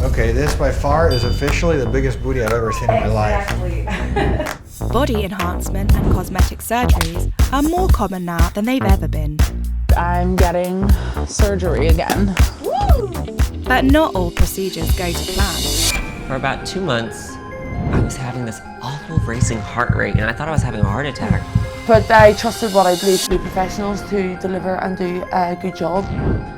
Okay, this by far is officially the biggest booty I've ever seen in my life. Body enhancement and cosmetic surgeries are more common now than they've ever been. I'm getting surgery again. Woo! But not all procedures go to plan. For about 2 months, I was having this awful racing heart rate and I thought I was having a heart attack. But I trusted what I believe to be professionals to deliver and do a good job.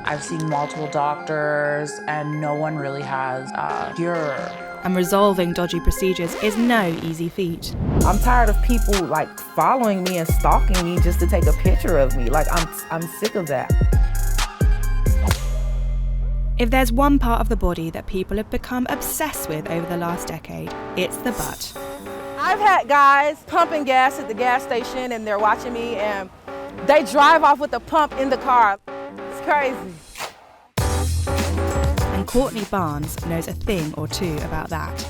I've seen multiple doctors and no one really has a cure. And resolving dodgy procedures is no easy feat. I'm tired of people like following me and stalking me just to take a picture of me. Like I'm sick of that. If there's one part of the body that people have become obsessed with over the last decade, it's the butt. I've had guys pumping gas at the gas station and they're watching me and they drive off with the pump in the car. It's crazy. And Courtney Barnes knows a thing or two about that.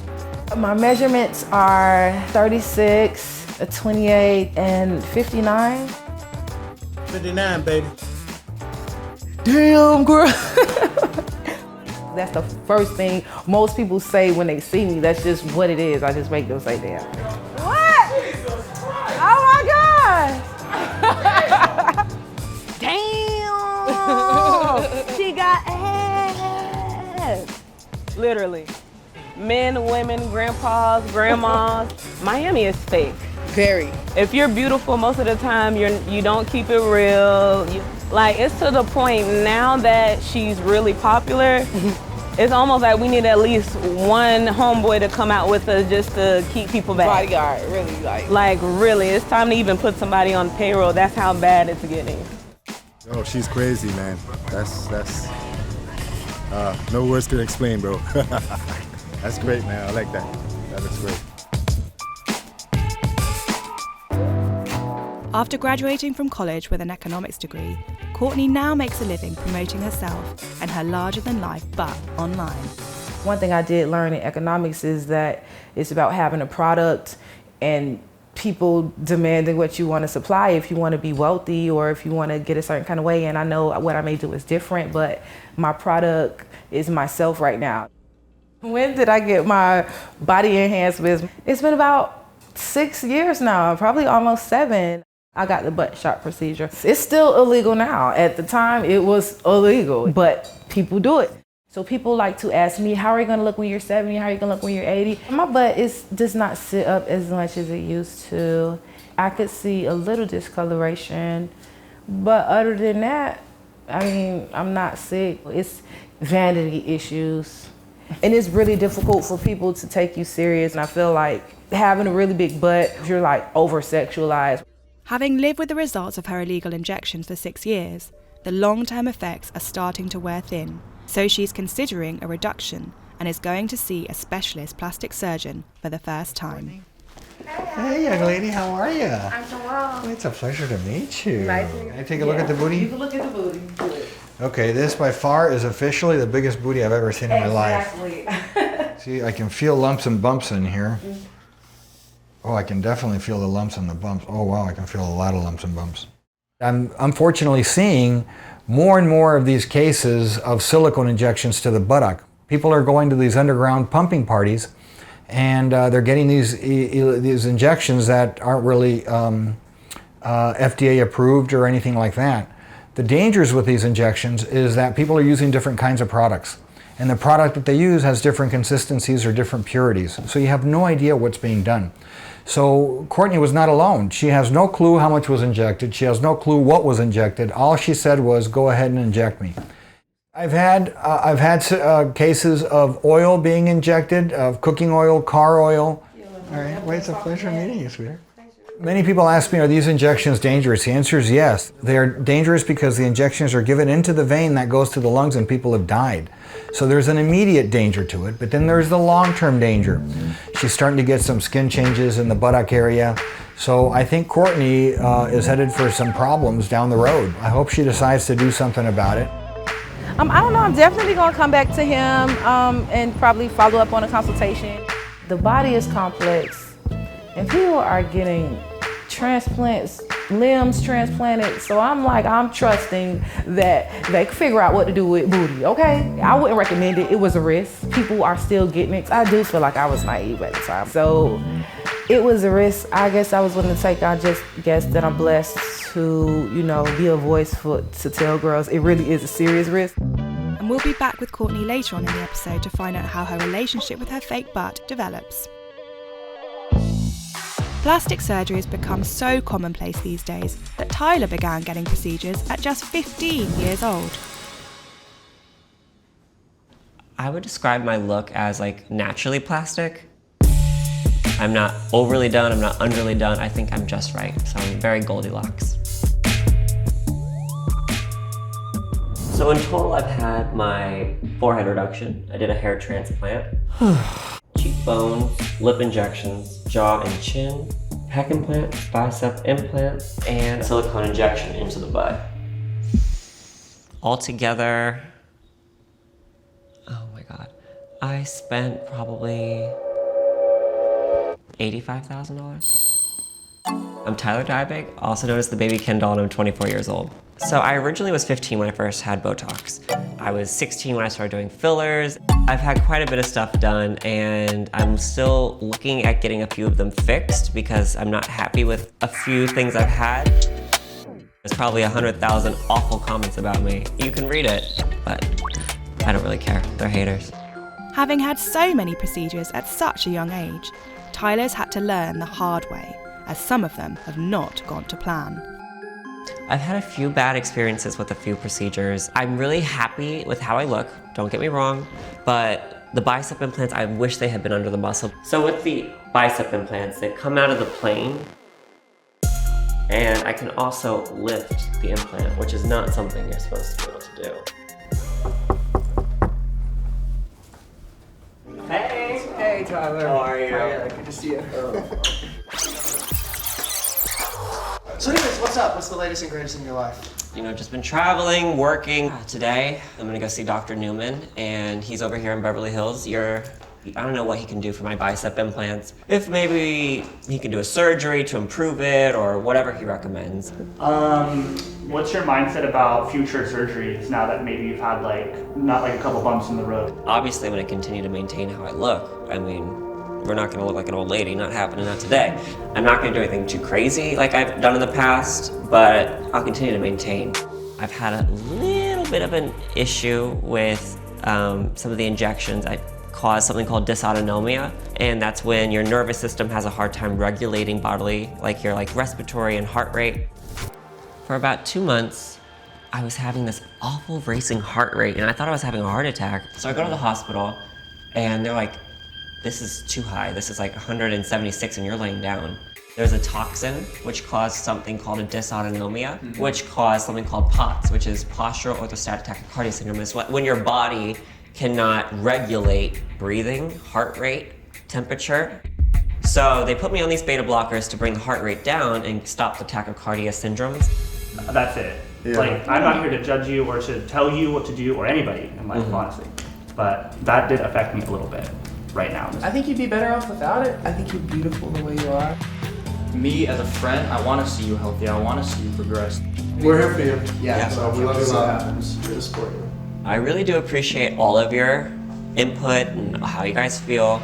My measurements are 36, a 28, and 59. 59, baby. Damn, girl. That's the first thing most people say when they see me. That's just what it is. I just make them say, damn. What? Oh my gosh. Damn. She got ass. Literally. Men, women, grandpas, grandmas. Miami is fake. Very. If you're beautiful, most of the time you don't keep it real. Like, it's to the point now that she's really popular, it's almost like we need at least one homeboy to come out with us just to keep people back. Bodyguard, really, Like, really, it's time to even put somebody on payroll. That's how bad it's getting. Oh, she's crazy, man. That's no words can explain, bro. That's great, man. I like that. That looks great. After graduating from college with an economics degree, Courtney now makes a living promoting herself and her larger-than-life butt online. One thing I did learn in economics is that it's about having a product and people demanding what you want to supply if you want to be wealthy or if you want to get a certain kind of way. And I know what I may do is different, but my product is myself right now. When did I get my body enhancements? It's been about 6 years now, probably almost 7. I got the butt shot procedure. It's still illegal now. At the time, it was illegal, but people do it. So people like to ask me, how are you gonna look when you're 70? How are you gonna look when you're 80? My butt does not sit up as much as it used to. I could see a little discoloration, but other than that, I mean, I'm not sick. It's vanity issues. And it's really difficult for people to take you serious. And I feel like having a really big butt, you're like over-sexualized. Having lived with the results of her illegal injections for 6 years, the long-term effects are starting to wear thin. So she's considering a reduction and is going to see a specialist plastic surgeon for the first time. Hey, young lady, how are you? I'm so well. It's a pleasure to meet you. Nice to meet you. Can I take a look at the booty? You can look at the booty. Good. Okay, this by far is officially the biggest booty I've ever seen in my life. See, I can feel lumps and bumps in here. Oh, I can definitely feel the lumps and the bumps. Oh, wow, I can feel a lot of lumps and bumps. I'm unfortunately seeing more and more of these cases of silicone injections to the buttock. People are going to these underground pumping parties and they're getting these injections that aren't really FDA approved or anything like that. The dangers with these injections is that people are using different kinds of products. And the product that they use has different consistencies or different purities. So you have no idea what's being done. So Courtney was not alone. She has no clue how much was injected. She has no clue what was injected. All she said was, go ahead and inject me. I've had cases of oil being injected, of cooking oil, car oil. All right, well, it's a pleasure meeting you, sweetheart. Many people ask me, are these injections dangerous? The answer is yes. They're dangerous because the injections are given into the vein that goes to the lungs and people have died. So there's an immediate danger to it, but then there's the long-term danger. She's starting to get some skin changes in the buttock area. So I think Courtney is headed for some problems down the road. I hope she decides to do something about it. I don't know, I'm definitely gonna come back to him and probably follow up on a consultation. The body is complex and people are getting transplants limbs transplanted. So I'm trusting that they can figure out what to do with booty, okay? I wouldn't recommend it. It was a risk. People are still getting it. I do feel like I was naive at the time. So it was a risk I guess I was willing to take. I just guess that I'm blessed to, be a voice to tell girls it really is a serious risk. And we'll be back with Courtney later on in the episode to find out how her relationship with her fake butt develops. Plastic surgery has become so commonplace these days that Tyler began getting procedures at just 15 years old. I would describe my look as naturally plastic. I'm not overly done, I'm not underly done. I think I'm just right. So I'm very Goldilocks. So in total, I've had my forehead reduction. I did a hair transplant. Cheekbones, lip injections, jaw and chin, pec implant, bicep implant, and silicone injection into the butt. Altogether, oh my God, I spent probably $85,000. I'm Tyler Dybig, also known as the baby Ken doll, and I'm 24 years old. So I originally was 15 when I first had Botox. I was 16 when I started doing fillers. I've had quite a bit of stuff done, and I'm still looking at getting a few of them fixed because I'm not happy with a few things I've had. There's probably 100,000 awful comments about me. You can read it, but I don't really care. They're haters. Having had so many procedures at such a young age, Tyler's had to learn the hard way, as some of them have not gone to plan. I've had a few bad experiences with a few procedures. I'm really happy with how I look, don't get me wrong, but the bicep implants, I wish they had been under the muscle. So with the bicep implants, they come out of the plane, and I can also lift the implant, which is not something you're supposed to be able to do. Hey! Hey, Tyler. How are you? Hiya, good to see you. So anyways, what's up? What's the latest and greatest in your life? Just been traveling, working. Today, I'm gonna go see Dr. Newman, and he's over here in Beverly Hills. I don't know what he can do for my bicep implants. If maybe he can do a surgery to improve it, or whatever he recommends. What's your mindset about future surgeries now that maybe you've had not a couple bumps in the road? Obviously, I'm gonna continue to maintain how I look. I mean, we're not gonna look like an old lady, not happening, not today. I'm not gonna do anything too crazy like I've done in the past, but I'll continue to maintain. I've had a little bit of an issue with some of the injections. I caused something called dysautonomia, and that's when your nervous system has a hard time regulating bodily, your respiratory and heart rate. For about 2 months, I was having this awful racing heart rate, and I thought I was having a heart attack. So I go to the hospital, and they're like, this is too high. This is 176 and you're laying down. There's a toxin which caused something called a dysautonomia, which caused something called POTS, which is postural orthostatic tachycardia syndrome. It's when your body cannot regulate breathing, heart rate, temperature. So they put me on these beta blockers to bring the heart rate down and stop the tachycardia syndromes. That's it. Yeah. I'm not here to judge you or to tell you what to do, or anybody in life, honestly. But that did affect me a little bit right now. I think you'd be better off without it. I think you're beautiful the way you are. Me as a friend, I want to see you healthy. I want to see you progress. We're here for you. Yeah. So we love you. What happens. We're to support you. I really do appreciate all of your input and how you guys feel.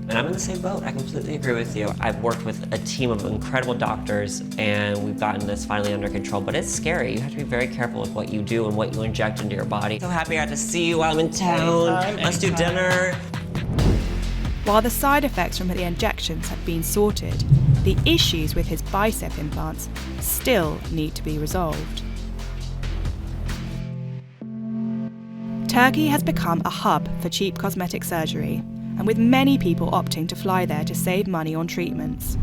And I'm in the same boat. I completely agree with you. I've worked with a team of incredible doctors, and we've gotten this finally under control, but it's scary. You have to be very careful with what you do and what you inject into your body. So happy I got to see you while I'm in town. Let's do dinner. While the side effects from the injections have been sorted, the issues with his bicep implants still need to be resolved. Turkey has become a hub for cheap cosmetic surgery, and with many people opting to fly there to save money on treatments.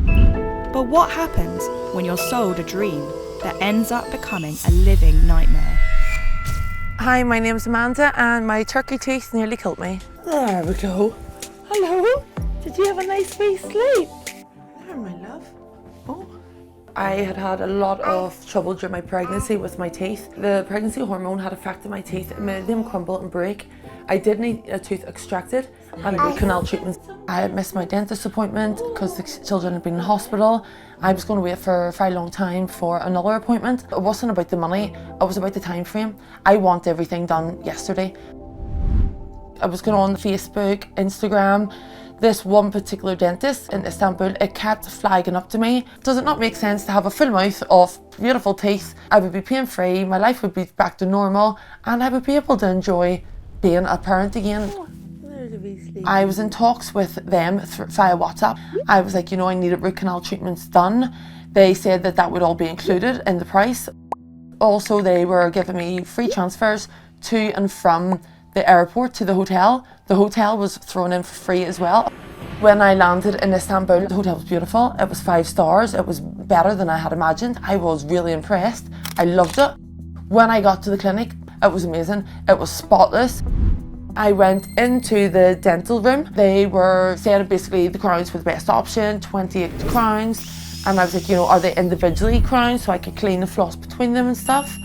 But what happens when you're sold a dream that ends up becoming a living nightmare? Hi, my name's Amanda, and my turkey teeth nearly killed me. There we go. Hello. Did you have a nice wee sleep? There, my love. Oh. I had a lot of trouble during my pregnancy with my teeth. The pregnancy hormone had affected my teeth. It made them crumble and break. I did need a tooth extracted and root canal treatment. I had missed my dentist appointment because the children had been in hospital. I was going to wait for a very long time for another appointment. It wasn't about the money, it was about the time frame. I want everything done yesterday. I was going on Facebook, Instagram, this one particular dentist in Istanbul, it kept flagging up to me. Does it not make sense to have a full mouth of beautiful teeth? I would be pain free, my life would be back to normal, and I would be able to enjoy being a parent again. I was in talks with them via WhatsApp. I was like, you know, I needed root canal treatments done. They said that that would all be included in the price. Also, they were giving me free transfers to and from the airport to the hotel. The hotel was thrown in for free as well. When I landed in Istanbul, the hotel was beautiful. It was 5 stars. It was better than I had imagined. I was really impressed. I loved it. When I got to the clinic, it was amazing. It was spotless. I went into the dental room. They were saying basically the crowns were the best option, 28 crowns. And I was like, you know, are they individually crowns so I could clean the floss between them and stuff?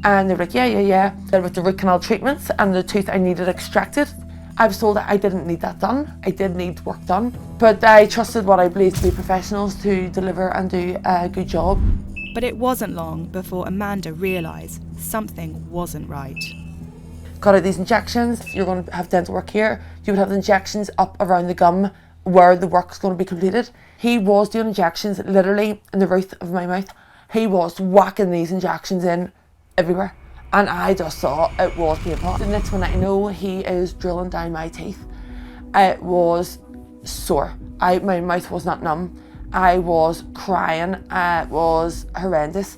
And they were like, yeah. Then with the root canal treatments and the tooth I needed extracted, I was told that I didn't need that done. I did need work done. But I trusted what I believed to be professionals to deliver and do a good job. But it wasn't long before Amanda realised something wasn't right. Got out these injections. You're going to have dental work here. You would have the injections up around the gum where the work's going to be completed. He was doing injections literally in the roof of my mouth. He was whacking these injections in everywhere, and I just thought it was painful. The next one I know, he is drilling down my teeth. It was sore. My mouth was not numb. I was crying. It was horrendous.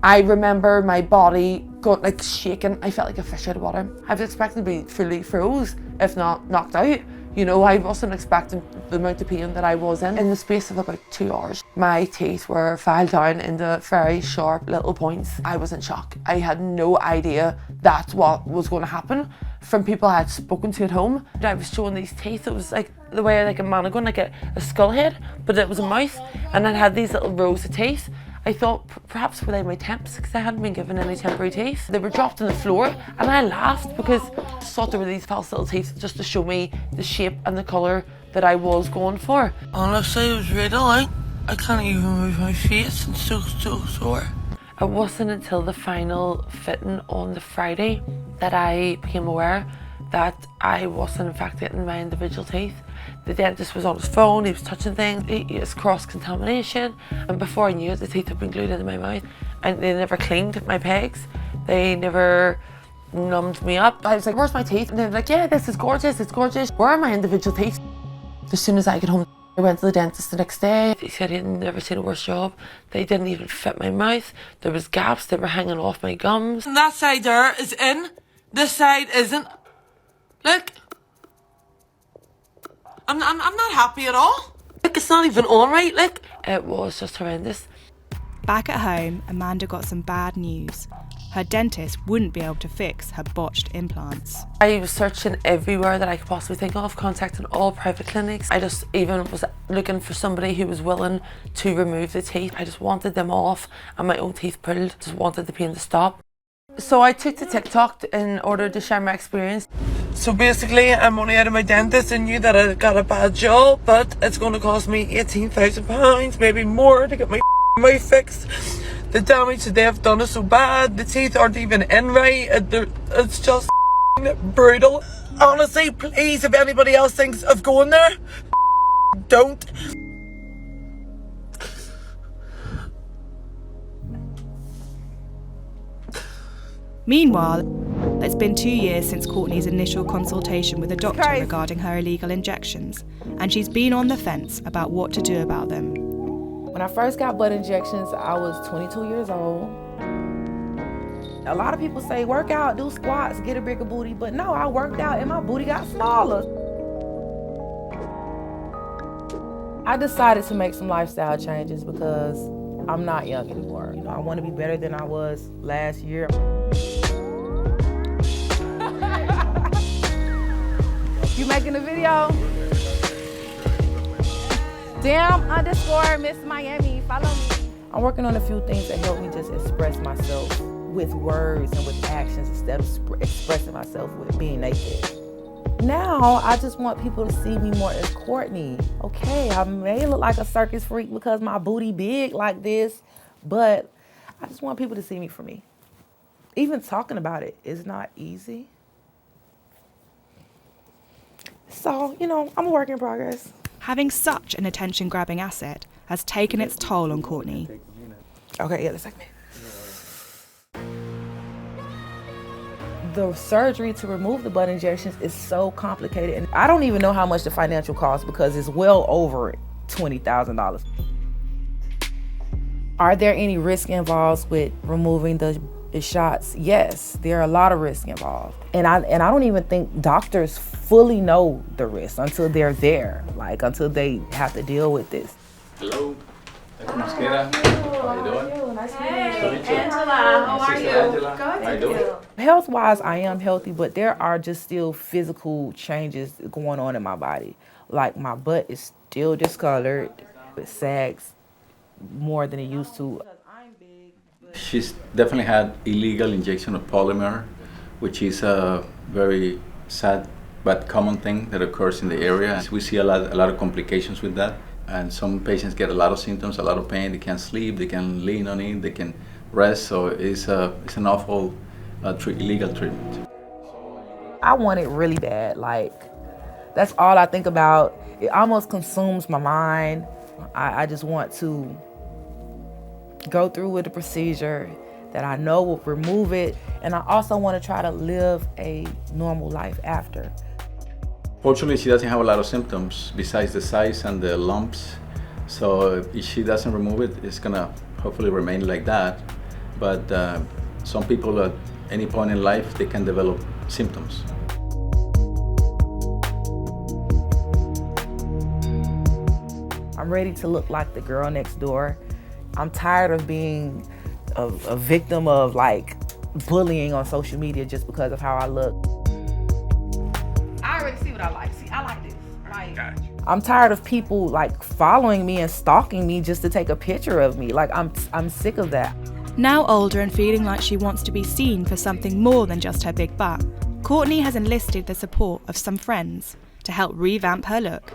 I remember my body got like shaking. I felt like a fish out of water. I was expecting to be fully froze, if not knocked out. You know, I wasn't expecting the amount of pain that I was in. In the space of about 2 hours, my teeth were filed down into very sharp little points. I was in shock. I had no idea that's what was going to happen from people I had spoken to at home. I was showing these teeth. It was like the way like a mannequin, like a skull head, but it was a mouth, and it had these little rows of teeth. I thought perhaps were they my temps because I hadn't been given any temporary teeth. They were dropped on the floor and I laughed because I thought there were these false little teeth just to show me the shape and the colour that I was going for. Honestly, it was really I can't even move my face, it's so sore. It wasn't until the final fitting on the Friday that I became aware that I wasn't in fact getting my individual teeth. The dentist was on his phone, he was touching things, it was cross-contamination, and before I knew it, the teeth had been glued into my mouth, and they never cleaned my pegs, they never numbed me up. I was like, where's my teeth? And they were like, yeah, this is gorgeous, it's gorgeous. Where are my individual teeth? As soon as I got home, I went to the dentist the next day. He said he had never seen a worse job. They didn't even fit my mouth. There was gaps that were hanging off my gums. And that side there is in, this side isn't. Look. I'm not happy at all. Look, it's not even on right, look. It was just horrendous. Back at home, Amanda got some bad news. Her dentist wouldn't be able to fix her botched implants. I was searching everywhere that I could possibly think of, contacting all private clinics. I just even was looking for somebody who was willing to remove the teeth. I just wanted them off and my own teeth pulled. Just wanted the pain to stop. So I took to TikTok in order to share my experience. So basically, I'm only out of my dentist and knew that I got a bad job, but it's going to cost me £18,000, maybe more, to get my mouth fixed. The damage that they have done is so bad. The teeth aren't even in right. It's just brutal. Honestly, please, if anybody else thinks of going there, don't. Meanwhile, it's been 2 years since Courtney's initial consultation with a doctor regarding her illegal injections, and she's been on the fence about what to do about them. When I first got butt injections, I was 22 years old. A lot of people say, work out, do squats, get a bigger booty, but no, I worked out and my booty got smaller. I decided to make some lifestyle changes because I'm not young anymore. You know, I want to be better than I was last year. You making a video? Damn_Miss Miami, follow me. I'm working on a few things that help me just express myself with words and with actions instead of expressing myself with being naked. now I just want people to see me more as Courtney. Okay, I may look like a circus freak because my booty big like this, but I just want people to see me for me. Even talking about it is not easy. So, you know, I'm a work in progress. Having such an attention-grabbing asset has taken its toll on Courtney. Okay, yeah, that's like me. The surgery to remove the butt injections is so complicated, and I don't even know how much the financial cost because it's well over $20,000. Are there any risk involved with removing the shots? Yes, there are a lot of risks involved. And I don't even think doctors fully know the risks until they're there, like until they have to deal with this. Hello. How you doing? Nice to meet you. Angela, how are you? Angela. Good. How you doing? Health-wise, I am healthy, but there are just still physical changes going on in my body. Like my butt is still discolored. It sags more than it used to. She's definitely had illegal injection of polymer, which is a very sad but common thing that occurs in the area. We see a lot of complications with that. And some patients get a lot of symptoms, a lot of pain. They can't sleep, they can lean on it, they can rest. So it's an awful illegal treatment. I want it really bad. Like, that's all I think about. It almost consumes my mind. I just want to go through with the procedure that I know will remove it. And I also want to try to live a normal life after. Fortunately, she doesn't have a lot of symptoms besides the size and the lumps. So if she doesn't remove it, it's gonna hopefully remain like that. But some people at any point in life, they can develop symptoms. I'm ready to look like the girl next door. I'm tired of being a victim of like bullying on social media just because of how I look. I already see what I like. See, I like this. Like, I'm tired of people like following me and stalking me just to take a picture of me. Like, I'm sick of that. Now older and feeling like she wants to be seen for something more than just her big butt, Courtney has enlisted the support of some friends to help revamp her look.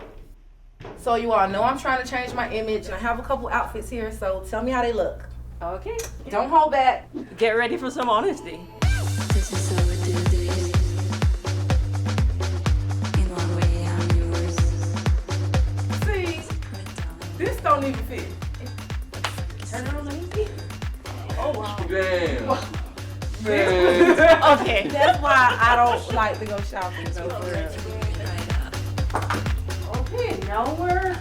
So you all know I'm trying to change my image, and I have a couple outfits here, so tell me how they look. Okay. Don't hold back. Get ready for some honesty. This is how we do this. In one way, I'm yours. See, this don't even fit. Turn it on, let me see. Oh wow. Damn. Okay. That's why I don't like to go shopping. So okay, now we're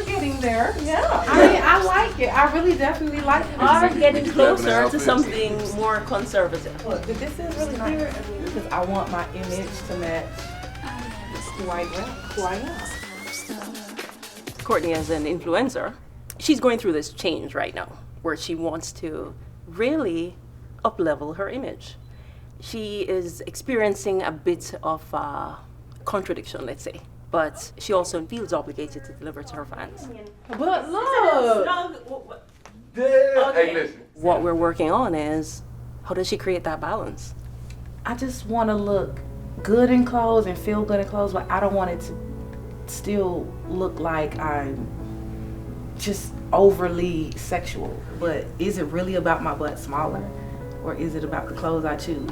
getting there. Yeah. I mean, I like it. I really definitely like it. Are getting closer to something more conservative. Look, this is really nice because I want my image to match who I am. Courtney, as an influencer, she's going through this change right now where she wants to really up-level her image. She is experiencing a bit of contradiction, let's say. But she also feels obligated to deliver to her fans. But look! Okay. What we're working on is, how does she create that balance? I just want to look good in clothes and feel good in clothes, but I don't want it to still look like I'm just overly sexual. But is it really about my butt smaller, or is it about the clothes I choose?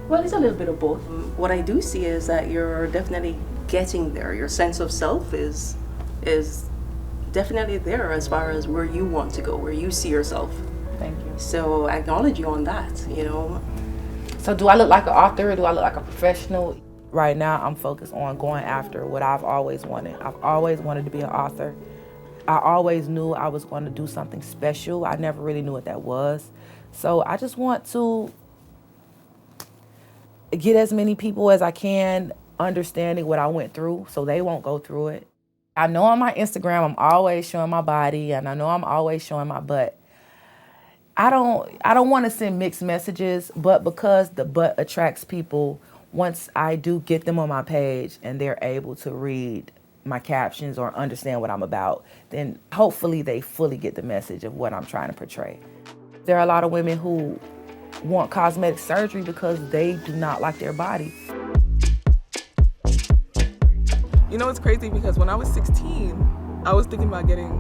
Well, it's a little bit of both. What I do see is that you're definitely getting there. Your sense of self is definitely there as far as where you want to go, where you see yourself. Thank you. So I acknowledge you on that, you know. So do I look like an author or do I look like a professional? Right now I'm focused on going after what I've always wanted. I've always wanted to be an author. I always knew I was going to do something special. I never really knew what that was. So I just want to get as many people as I can understanding what I went through so they won't go through it. I know on my Instagram I'm always showing my body and I know I'm always showing my butt. I don't want to send mixed messages, but because the butt attracts people, once I do get them on my page and they're able to read my captions or understand what I'm about, then hopefully they fully get the message of what I'm trying to portray. There are a lot of women who want cosmetic surgery because they do not like their body. You know, it's crazy because when I was 16, I was thinking about getting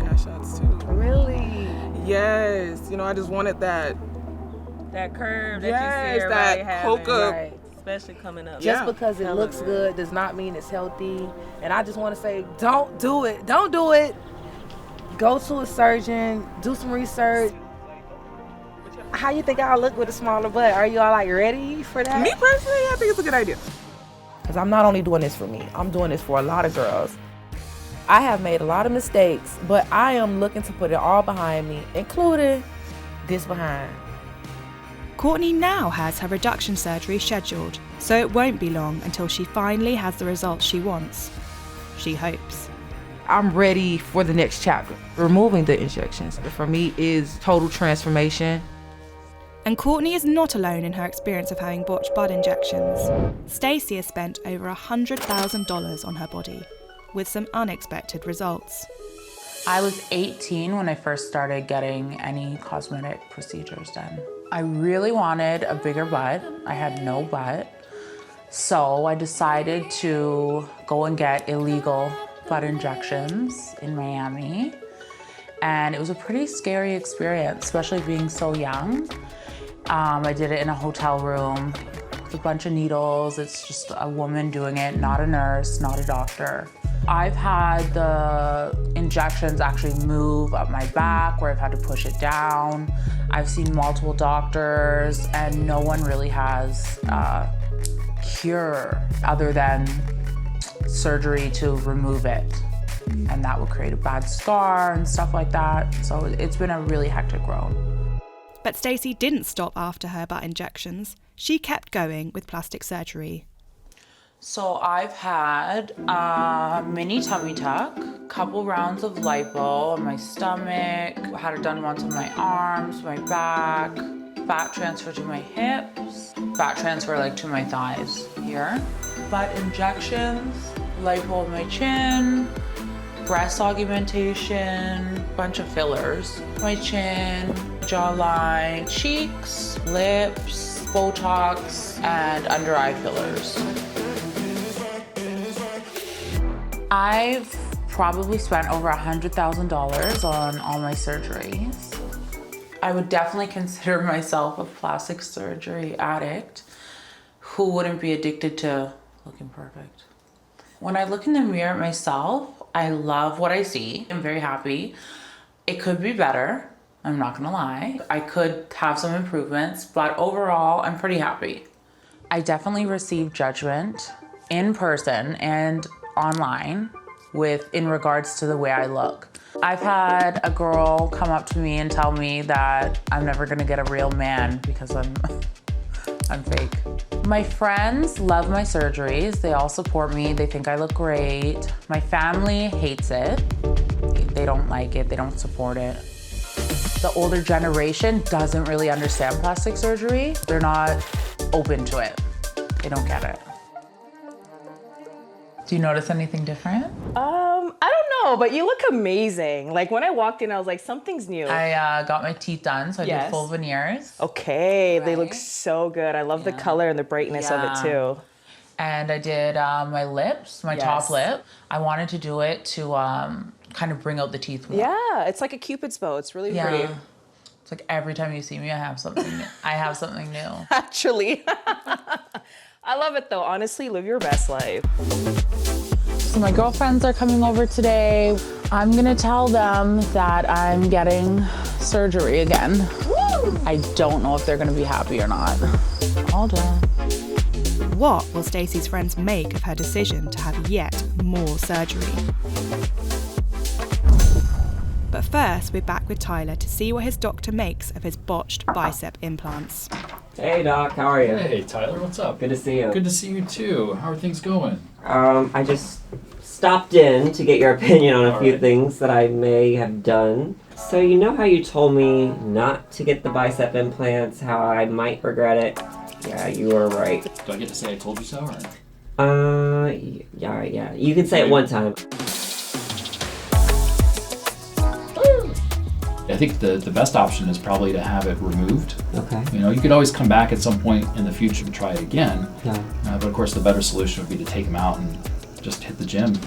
ass shots too. Really? Yes. You know, I just wanted that curve that yes, you see everybody that poke having, up. Right. especially coming up. Just because it looks good does not mean it's healthy. And I just want to say, don't do it. Don't do it. Go to a surgeon, do some research. How you think I'll look with a smaller butt? Are you all like ready for that? Me personally, I think it's a good idea. Because I'm not only doing this for me, I'm doing this for a lot of girls. I have made a lot of mistakes, but I am looking to put it all behind me, including this behind. Courtney now has her reduction surgery scheduled, so it won't be long until she finally has the results she wants. She hopes. I'm ready for the next chapter. Removing the injections for me is total transformation. And Courtney is not alone in her experience of having botched bud injections. Stacey has spent over $100,000 on her body, with some unexpected results. I was 18 when I first started getting any cosmetic procedures done. I really wanted a bigger butt. I had no butt. So I decided to go and get illegal butt injections in Miami. And it was a pretty scary experience, especially being so young. I did it in a hotel room with a bunch of needles. It's just a woman doing it, not a nurse, not a doctor. I've had the injections actually move up my back where I've had to push it down. I've seen multiple doctors and no one really has a cure other than surgery to remove it. And that would create a bad scar and stuff like that. So it's been a really hectic road. But Stacey didn't stop after her butt injections. She kept going with plastic surgery. So I've had a mini tummy tuck, couple rounds of lipo on my stomach, had it done once on my arms, my back, fat transfer to my hips, fat transfer like to my thighs here, butt injections, lipo on my chin, breast augmentation, bunch of fillers, my chin, jawline, cheeks, lips, Botox, and under eye fillers. I've probably spent over $100,000 on all my surgeries. I would definitely consider myself a plastic surgery addict who wouldn't be addicted to looking perfect. When I look in the mirror at myself, I love what I see. I'm very happy. It could be better, I'm not gonna lie. I could have some improvements, but overall, I'm pretty happy. I definitely received judgment in person and online in regards to the way I look. I've had a girl come up to me and tell me that I'm never gonna get a real man because I'm fake. My friends love my surgeries. They all support me. They think I look great. My family hates it. They don't like it. They don't support it. The older generation doesn't really understand plastic surgery. They're not open to it. They don't get it. Do you notice anything different? I don't know, but you look amazing. Like when I walked in, I was like, something's new. I got my teeth done, so I did full veneers. Okay, they look so good. I love the color and the brightness of it too. And I did my lips, my top lip. I wanted to do it to kind of bring out the teeth more. Yeah, it's like a Cupid's bow. It's really pretty. It's like every time you see me, I have something new. I have something new. Actually. I love it though. Honestly, live your best life. So my girlfriends are coming over today. I'm gonna tell them that I'm getting surgery again. Woo! I don't know if they're gonna be happy or not. All done. What will Stacey's friends make of her decision to have yet more surgery? But first, we're back with Tyler to see what his doctor makes of his botched bicep implants. Hey Doc, how are you? Hey Tyler, what's up? Good to see you. Good to see you too. How are things going? I just stopped in to get your opinion on a few things that I may have done. So you know how you told me not to get the bicep implants, how I might regret it? Yeah, you were right. Do I get to say I told you so, or? Yeah. You can say it one time. I think the best option is probably to have it removed. Okay. You know, you could always come back at some point in the future to try it again. Yeah. But of course, the better solution would be to take them out and just hit the gym.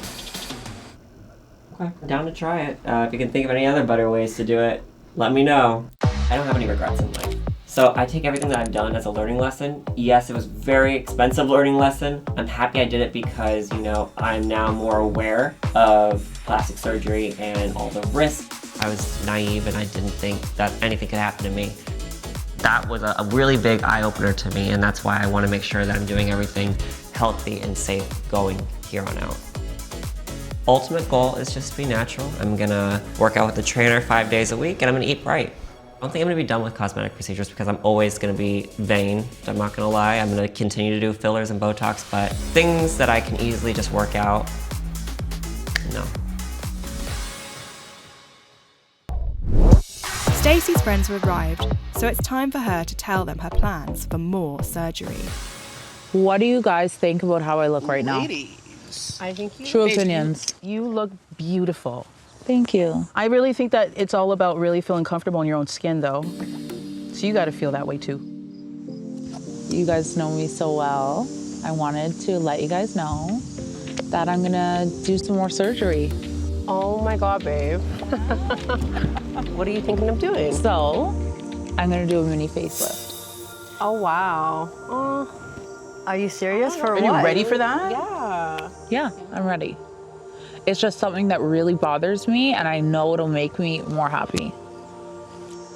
Okay, I'm down to try it. If you can think of any other better ways to do it, let me know. I don't have any regrets in life. So I take everything that I've done as a learning lesson. Yes, it was a very expensive learning lesson. I'm happy I did it because, you know, I'm now more aware of plastic surgery and all the risks. I was naive and I didn't think that anything could happen to me. That was a really big eye-opener to me, and that's why I want to make sure that I'm doing everything healthy and safe going here on out. Ultimate goal is just to be natural. I'm gonna work out with the trainer 5 days a week and I'm gonna eat right. I don't think I'm gonna be done with cosmetic procedures because I'm always gonna be vain. I'm not gonna lie. I'm gonna continue to do fillers and Botox, but things that I can easily just work out, no. Stacey's friends have arrived, so it's time for her to tell them her plans for more surgery. What do you guys think about how I look right now? I think you True opinions. You look beautiful. Thank you. I really think that it's all about really feeling comfortable in your own skin, though. So you got to feel that way too. You guys know me so well. I wanted to let you guys know that I'm gonna do some more surgery. Oh my God, babe. What are you thinking of doing? So, I'm gonna do a mini facelift. Oh, wow. Are you serious for what? Are you ready for that? Yeah. Yeah, I'm ready. It's just something that really bothers me and I know it'll make me more happy.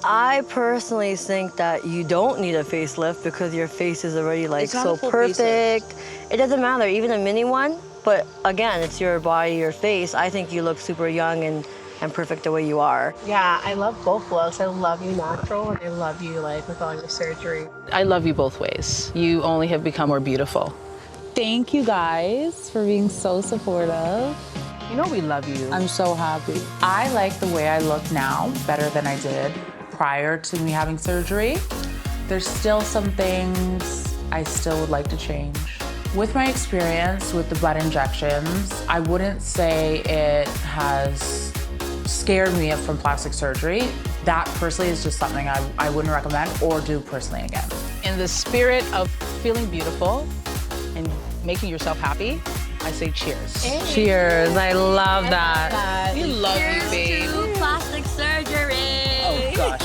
I personally think that you don't need a facelift because your face is already like so perfect. It doesn't matter, even a mini one. But again, it's your body, your face. I think you look super young and perfect the way you are. Yeah, I love both looks. I love you natural and I love you like with all your surgery. I love you both ways. You only have become more beautiful. Thank you guys for being so supportive. You know we love you. I'm so happy. I like the way I look now better than I did prior to me having surgery. There's still some things I still would like to change. With my experience with the butt injections, I wouldn't say it has scared me from plastic surgery. That personally is just something I wouldn't recommend or do personally again. In the spirit of feeling beautiful and making yourself happy, I say cheers. Hey. Cheers, I love that. We love you, babe. To plastic surgery. Oh gosh.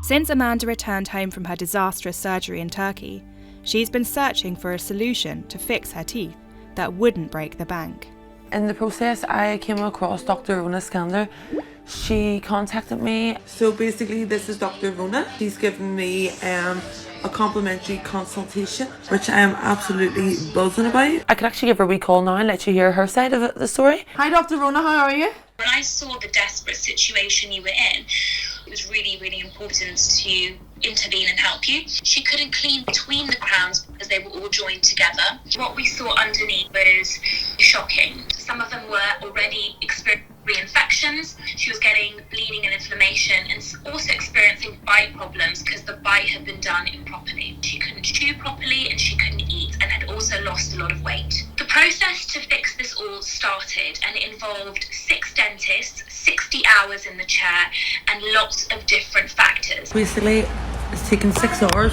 Since Amanda returned home from her disastrous surgery in Turkey, she's been searching for a solution to fix her teeth that wouldn't break the bank. In the process, I came across Dr. Rona Skander. She contacted me. So basically, this is Dr. Rona. She's given me a complimentary consultation, which I am absolutely buzzing about. I could actually give her a wee call now and let you hear her side of the story. Hi, Dr. Rona, how are you? When I saw the desperate situation you were in, it was really, really important to intervene and help you. She couldn't clean between the crowns because they were all joined together. What we saw underneath was shocking. Some of them were already experiencing reinfections. She was getting bleeding and inflammation and also experiencing bite problems because the bite had been done improperly. She couldn't chew properly and she couldn't eat and had also lost a lot of weight. The process to fix this all started and it involved 6 dentists, 60 hours in the chair and lots of different factors. Basically, it's taken 6 hours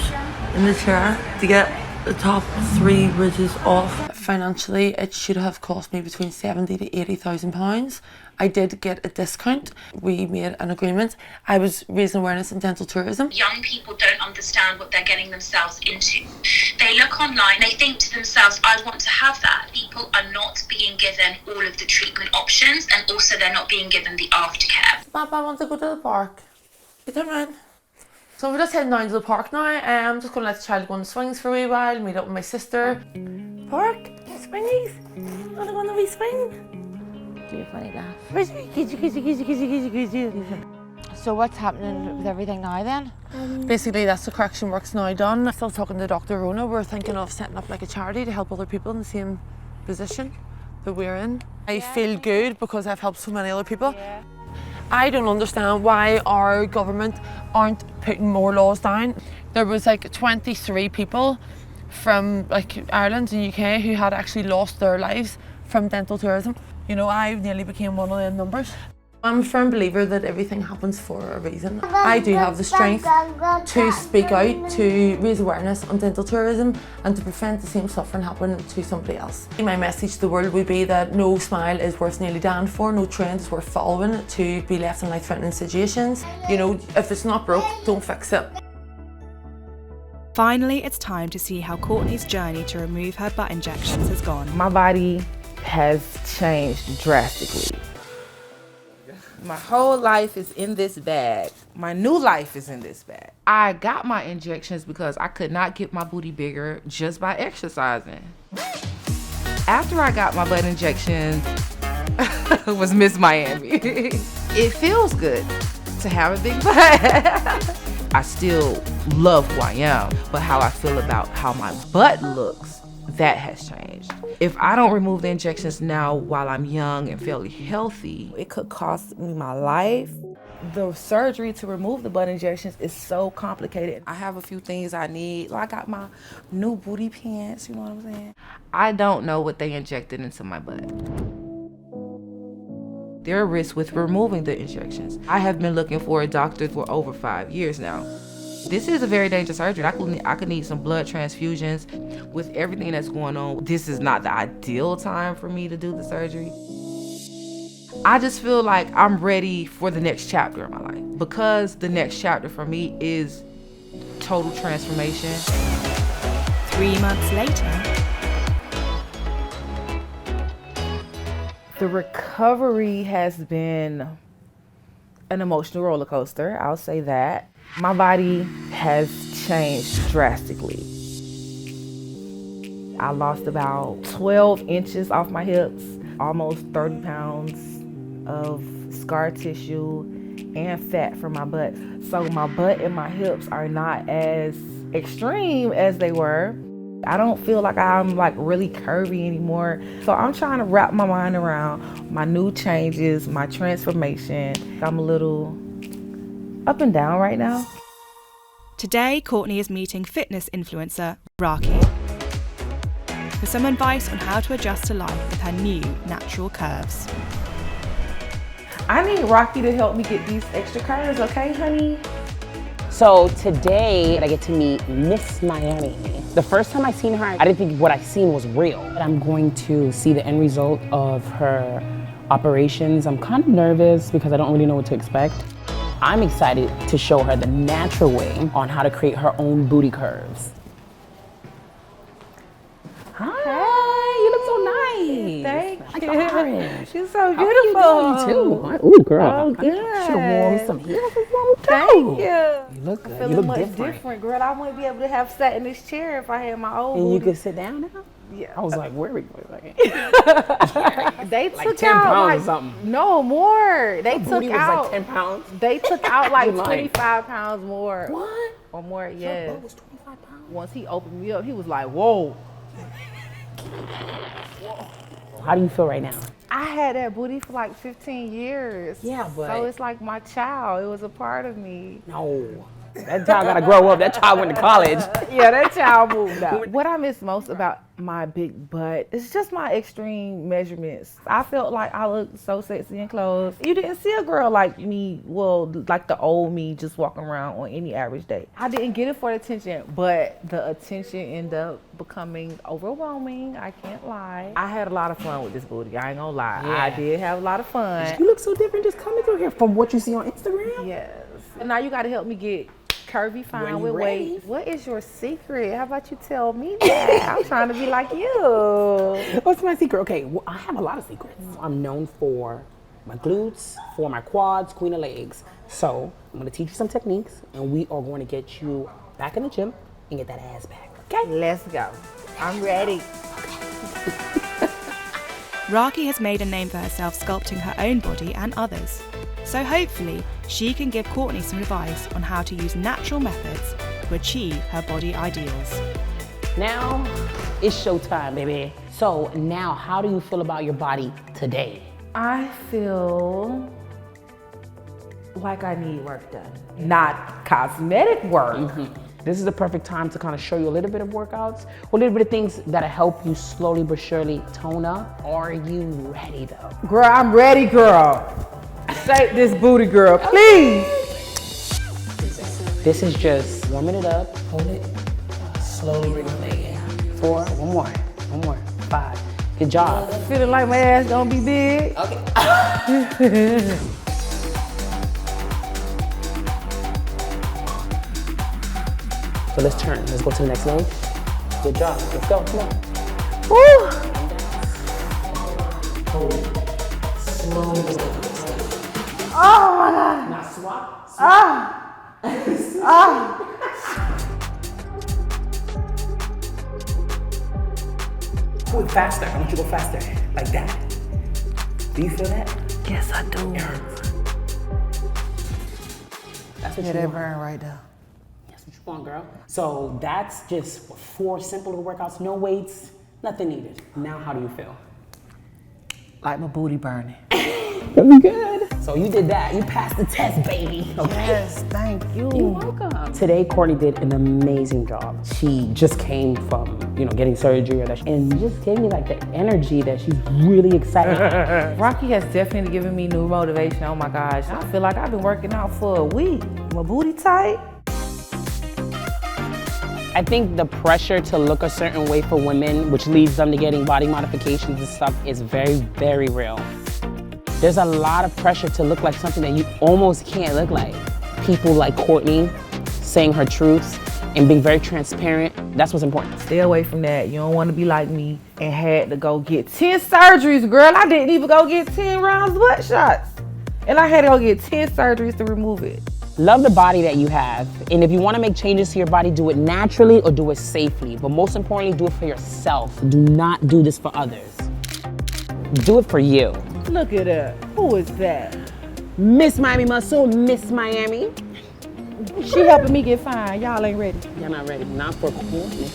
in the chair to get the top 3 ridges off. Financially, it should have cost me between 70 to 80,000 pounds. I did get a discount. We made an agreement. I was raising awareness in dental tourism. Young people don't understand what they're getting themselves into. They look online, they think to themselves, I want to have that. People are not being given all of the treatment options and also they're not being given the aftercare. Papa, I want to go to the park. You don't mind? So we're just heading down to the park now. I'm just going to let the child go on the swings for a wee while, meet up with my sister. Park? Swingies? Want to go on the wee swing? Do a funny laugh. So what's happening with everything now then? Basically, that's the correction work's now done. Still talking to Dr. Rona. We're thinking of setting up like a charity to help other people in the same position that we're in. I feel good because I've helped so many other people. I don't understand why our government aren't putting more laws down. There was like 23 people from like Ireland and UK who had actually lost their lives from dental tourism. You know, I nearly became one of them numbers. I'm a firm believer that everything happens for a reason. I do have the strength to speak out, to raise awareness on dental tourism and to prevent the same suffering happening to somebody else. My message to the world would be that no smile is worth nearly dying for, no trend is worth following to be left in life-threatening situations. You know, if it's not broke, don't fix it. Finally, it's time to see how Courtney's journey to remove her butt injections has gone. My body has changed drastically. My whole life is in this bag. My new life is in this bag. I got my injections because I could not get my booty bigger just by exercising. After I got my butt injections, was Miss Miami. It feels good to have a big butt. I still love who I am, but how I feel about how my butt looks, that has changed. If I don't remove the injections now while I'm young and fairly healthy, it could cost me my life. The surgery to remove the butt injections is so complicated. I have a few things I need. I got my new booty pants, you know what I'm saying? I don't know what they injected into my butt. There are risks with removing the injections. I have been looking for a doctor for over 5 years now. This is a very dangerous surgery. I could need some blood transfusions. With everything that's going on, this is not the ideal time for me to do the surgery. I just feel like I'm ready for the next chapter in my life, because the next chapter for me is total transformation. 3 months later, the recovery has been an emotional roller coaster, I'll say that. My body has changed drastically. I lost about 12 inches off my hips, almost 30 pounds of scar tissue and fat from my butt. So my butt and my hips are not as extreme as they were. I don't feel like I'm like really curvy anymore. So I'm trying to wrap my mind around my new changes, my transformation. I'm a little up and down right now. Today, Courtney is meeting fitness influencer Rocky for some advice on how to adjust to life with her new natural curves. I need Rocky to help me get these extra curves, okay, honey? So today, I get to meet Miss Miami. The first time I seen her, I didn't think what I seen was real. But I'm going to see the end result of her operations. I'm kind of nervous because I don't really know what to expect. I'm excited to show her the natural way on how to create her own booty curves. Hi, you look so nice. Thank you. Orange. She's so How beautiful. are you doing too? Ooh, girl. Oh, I should have worn some heels as well too. Thank you. You look good. I'm feeling You look much different. Girl, I wouldn't be able to have sat in this chair if I had my old And booty. you could sit down now? Yeah. I was like, where are we going? They Like took 10 out pounds like or something. No more. They Her took booty was out like 10 pounds. They took out like You lying. 25 pounds more. What? Or more, yes. butt was 25 pounds? Once he opened me up, he was like, whoa. How do you feel right now? I had that booty for like 15 years. Yeah, but- So it's like my child. It was a part of me. No. That child gotta grow up. That child went to college. Yeah, that child moved out. What I miss most about my big butt is just my extreme measurements. I felt like I looked so sexy in clothes. You didn't see a girl like me, well, like the old me just walking around on any average day. I didn't get it for the attention, but the attention ended up becoming overwhelming. I can't lie. I had a lot of fun with this booty. I ain't gonna lie. Yeah. I did have a lot of fun. You look so different just coming through here from what you see on Instagram. Yes. And now you gotta help me get curvy fine When you with ready. weight. What is your secret? How about you tell me that? I'm trying to be like you. What's my secret? Okay, well, I have a lot of secrets. I'm known for my glutes, for my quads, queen of legs. So I'm gonna teach you some techniques and we are going to get you back in the gym and get that ass back. Okay? Let's go. I'm ready. Rocky has made a name for herself sculpting her own body and others. So hopefully, she can give Courtney some advice on how to use natural methods to achieve her body ideals. Now it's showtime, baby. So now, how do you feel about your body today? I feel like I need work done. Not cosmetic work. This is the perfect time to kind of show you a little bit of workouts, a little bit of things that'll help you slowly but surely tone up. Are you ready though? Girl, I'm ready, girl. Shake this booty, girl, please. This is just warming it up. Hold it. Slowly bring it in. 4. One more. 5. Good job. Feeling like my ass gonna be big. Okay. So let's turn. Let's go to the next leg. Good job. Let's go. Come on. Woo! Hold it. Slowly. Oh my God. Now swap. Go faster. I want you to go faster. Like that. Do you feel that? Yes, I do. It hurts. That's what Yeah, you that want. burn right there. That's what you want, girl. So that's just 4 simple little workouts. No weights. Nothing needed. Now how do you feel? Like my booty burning. Very good. So you did that. You passed the test, baby. Okay. Yes, thank you. You're welcome. Today, Courtney did an amazing job. She just came from, getting surgery and just gave me like the energy that she's really excited. Rocky has definitely given me new motivation. Oh my gosh. I feel like I've been working out for a week. My booty tight. I think the pressure to look a certain way for women, which leads them to getting body modifications and stuff, is very, very real. There's a lot of pressure to look like something that you almost can't look like. People like Courtney saying her truths and being very transparent, that's what's important. Stay away from that. You don't want to be like me and had to go get 10 surgeries, girl. I didn't even go get 10 rounds of butt shots. And I had to go get 10 surgeries to remove it. Love the body that you have. And if you want to make changes to your body, do it naturally or do it safely. But most importantly, do it for yourself. Do not do this for others. Do it for you. Look at her. Who is that? Miss Miami Muscle, Miss Miami. She helping me get fine. Y'all ain't ready. Y'all not ready. Not for Courtney.